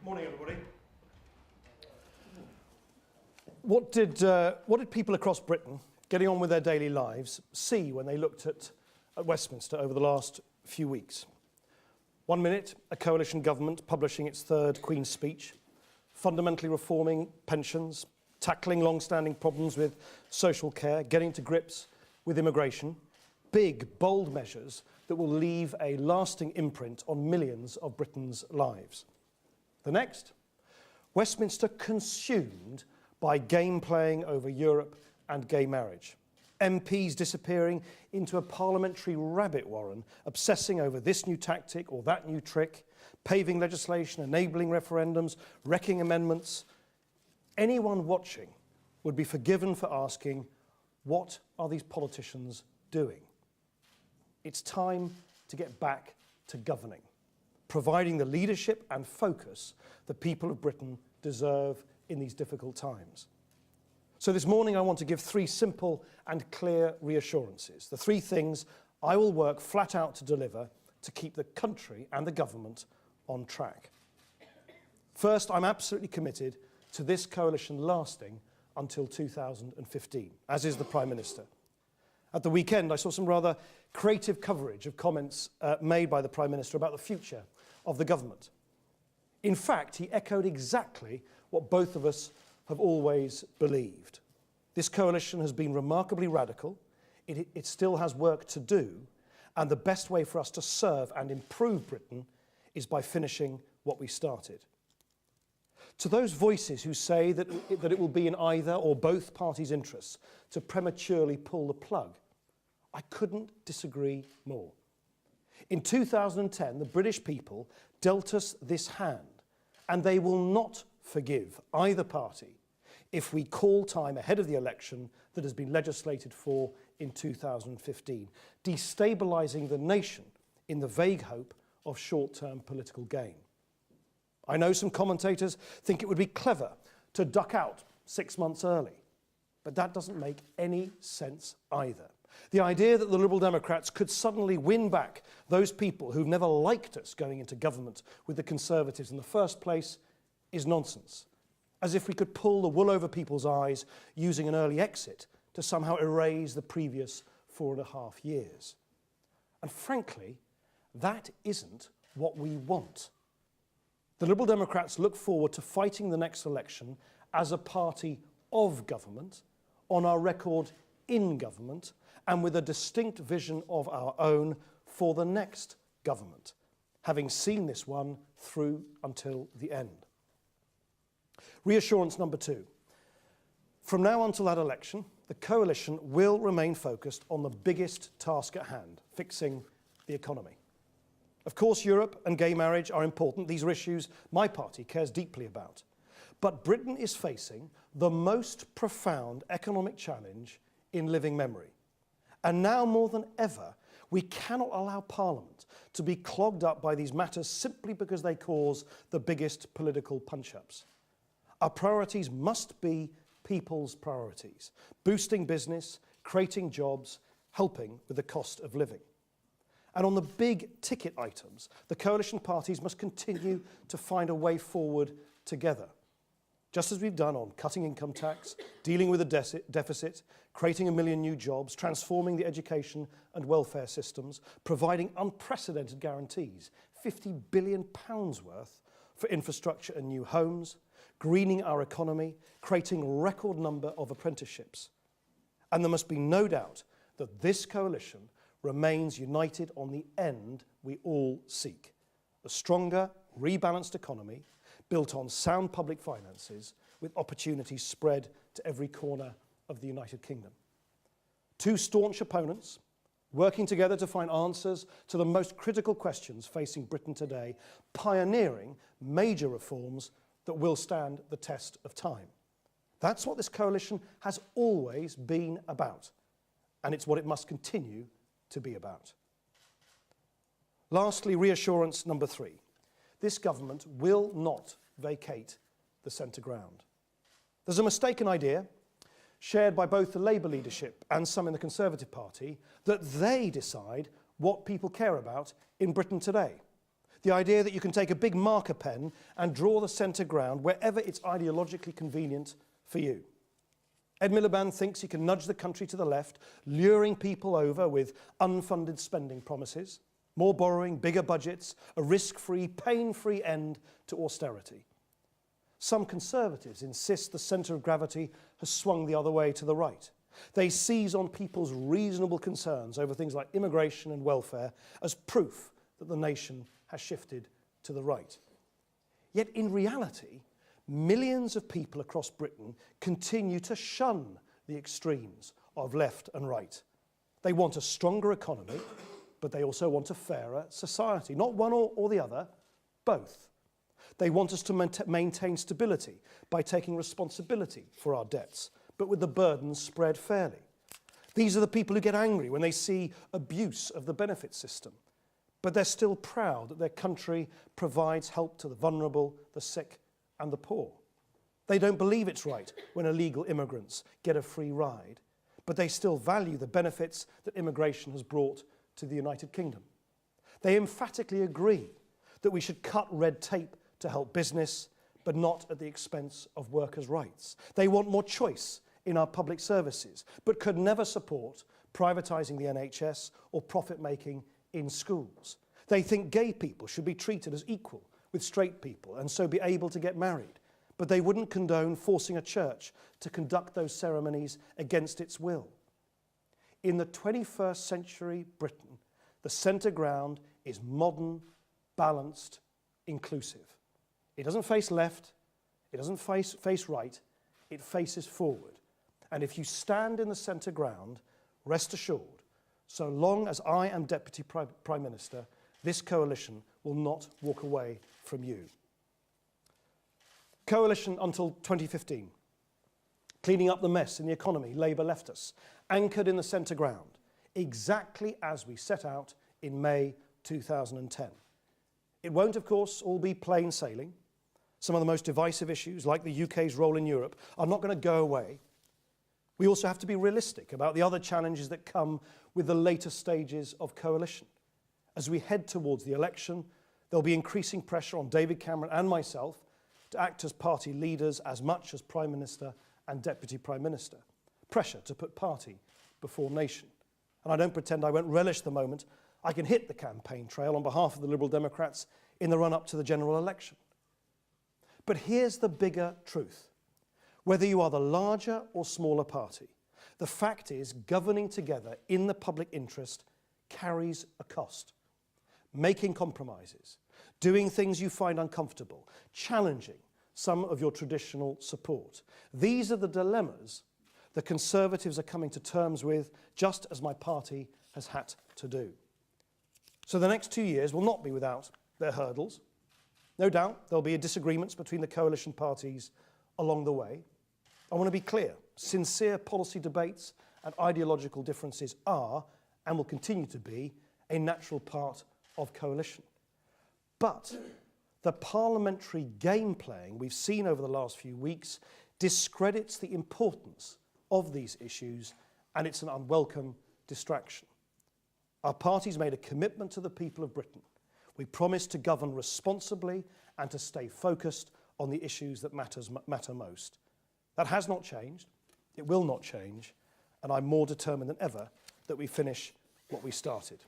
Morning, everybody. What did people across Britain, getting on with their daily lives, see when they looked at Westminster over the last few weeks? 1 minute, a coalition government publishing its third Queen's speech, fundamentally reforming pensions, tackling long-standing problems with social care, getting to grips with immigration, big, bold measures that will leave a lasting imprint on millions of Britain's lives. The next, Westminster consumed by game playing over Europe and gay marriage. MPs disappearing into a parliamentary rabbit warren, obsessing over this new tactic or that new trick, paving legislation, enabling referendums, wrecking amendments. Anyone watching would be forgiven for asking, what are these politicians doing? It's time to get back to governing, providing the leadership and focus the people of Britain deserve in these difficult times. So this morning I want to give three simple and clear reassurances, the three things I will work flat out to deliver to keep the country and the government on track. First, I'm absolutely committed to this coalition lasting until 2015, as is the Prime Minister. At the weekend, I saw some rather creative coverage of comments made by the Prime Minister about the future of the government. In fact, he echoed exactly what both of us have always believed. This coalition has been remarkably radical. It still has work to do, and the best way for us to serve and improve Britain is by finishing what we started. To those voices who say that it will be in either or both parties' interests to prematurely pull the plug, I couldn't disagree more. In 2010, the British people dealt us this hand, and they will not forgive either party if we call time ahead of the election that has been legislated for in 2015, destabilising the nation in the vague hope of short-term political gain. I know some commentators think it would be clever to duck out 6 months early, but that doesn't make any sense either. The idea that the Liberal Democrats could suddenly win back those people who've never liked us going into government with the Conservatives in the first place is nonsense, as if we could pull the wool over people's eyes using an early exit to somehow erase the previous 4.5 years. And frankly, that isn't what we want. The Liberal Democrats look forward to fighting the next election as a party of government, on our record in government, and with a distinct vision of our own for the next government, having seen this one through until the end. Reassurance number 2. From now until that election, the coalition will remain focused on the biggest task at hand, fixing the economy. Of course, Europe and gay marriage are important. These are issues my party cares deeply about. But Britain is facing the most profound economic challenge in living memory. And now more than ever, we cannot allow Parliament to be clogged up by these matters simply because they cause the biggest political punch-ups. Our priorities must be people's priorities, boosting business, creating jobs, helping with the cost of living. And on the big ticket items, the coalition parties must continue to find a way forward together, just as we've done on cutting income tax, dealing with the deficit, creating 1 million new jobs, transforming the education and welfare systems, providing unprecedented guarantees, £50 billion worth for infrastructure and new homes, greening our economy, creating a record number of apprenticeships. And there must be no doubt that this coalition remains united on the end we all seek, a stronger, rebalanced economy built on sound public finances with opportunities spread to every corner of the United Kingdom. Two staunch opponents working together to find answers to the most critical questions facing Britain today, pioneering major reforms that will stand the test of time. That's what this coalition has always been about, and it's what it must continue to be about. Lastly, reassurance number 3. This government will not vacate the centre ground. There's a mistaken idea, shared by both the Labour leadership and some in the Conservative Party, that they decide what people care about in Britain today. The idea that you can take a big marker pen and draw the centre ground wherever it's ideologically convenient for you. Ed Miliband thinks he can nudge the country to the left, luring people over with unfunded spending promises, more borrowing, bigger budgets, a risk-free, pain-free end to austerity. Some Conservatives insist the centre of gravity has swung the other way to the right. They seize on people's reasonable concerns over things like immigration and welfare as proof that the nation has shifted to the right. Yet in reality, millions of people across Britain continue to shun the extremes of left and right. They want a stronger economy, but they also want a fairer society. Not one or the other, both. They want us to maintain stability by taking responsibility for our debts, but with the burdens spread fairly. These are the people who get angry when they see abuse of the benefit system, but they're still proud that their country provides help to the vulnerable, the sick, and the poor. They don't believe it's right when illegal immigrants get a free ride, but they still value the benefits that immigration has brought to the United Kingdom. They emphatically agree that we should cut red tape to help business, but not at the expense of workers' rights. They want more choice in our public services, but could never support privatising the NHS or profit-making in schools. They think gay people should be treated as equal with straight people and so be able to get married, but they wouldn't condone forcing a church to conduct those ceremonies against its will. In the 21st century Britain, the centre ground is modern, balanced, inclusive. It doesn't face left, it doesn't face right, it faces forward. And if you stand in the centre ground, rest assured, so long as I am Deputy Prime Minister, this coalition will not walk away from you. Coalition until 2015. Cleaning up the mess in the economy Labour left us, anchored in the centre ground, exactly as we set out in May 2010. It won't, of course, all be plain sailing. Some of the most divisive issues, like the UK's role in Europe, are not going to go away. We also have to be realistic about the other challenges that come with the later stages of coalition. As we head towards the election, there'll be increasing pressure on David Cameron and myself to act as party leaders as much as Prime Minister and Deputy Prime Minister. Pressure to put party before nation. And I don't pretend I won't relish the moment I can hit the campaign trail on behalf of the Liberal Democrats in the run-up to the general election. But here's the bigger truth. Whether you are the larger or smaller party, the fact is governing together in the public interest carries a cost. Making compromises, doing things you find uncomfortable, challenging some of your traditional support. These are the dilemmas the Conservatives are coming to terms with, just as my party has had to do. So the next 2 years will not be without their hurdles. No doubt there'll be disagreements between the coalition parties along the way. I want to be clear, sincere policy debates and ideological differences are, and will continue to be, a natural part of coalition. But the parliamentary game playing we've seen over the last few weeks discredits the importance of these issues, and it's an unwelcome distraction. Our party's made a commitment to the people of Britain. We promise to govern responsibly and to stay focused on the issues that matter most. That has not changed, it will not change, and I'm more determined than ever that we finish what we started.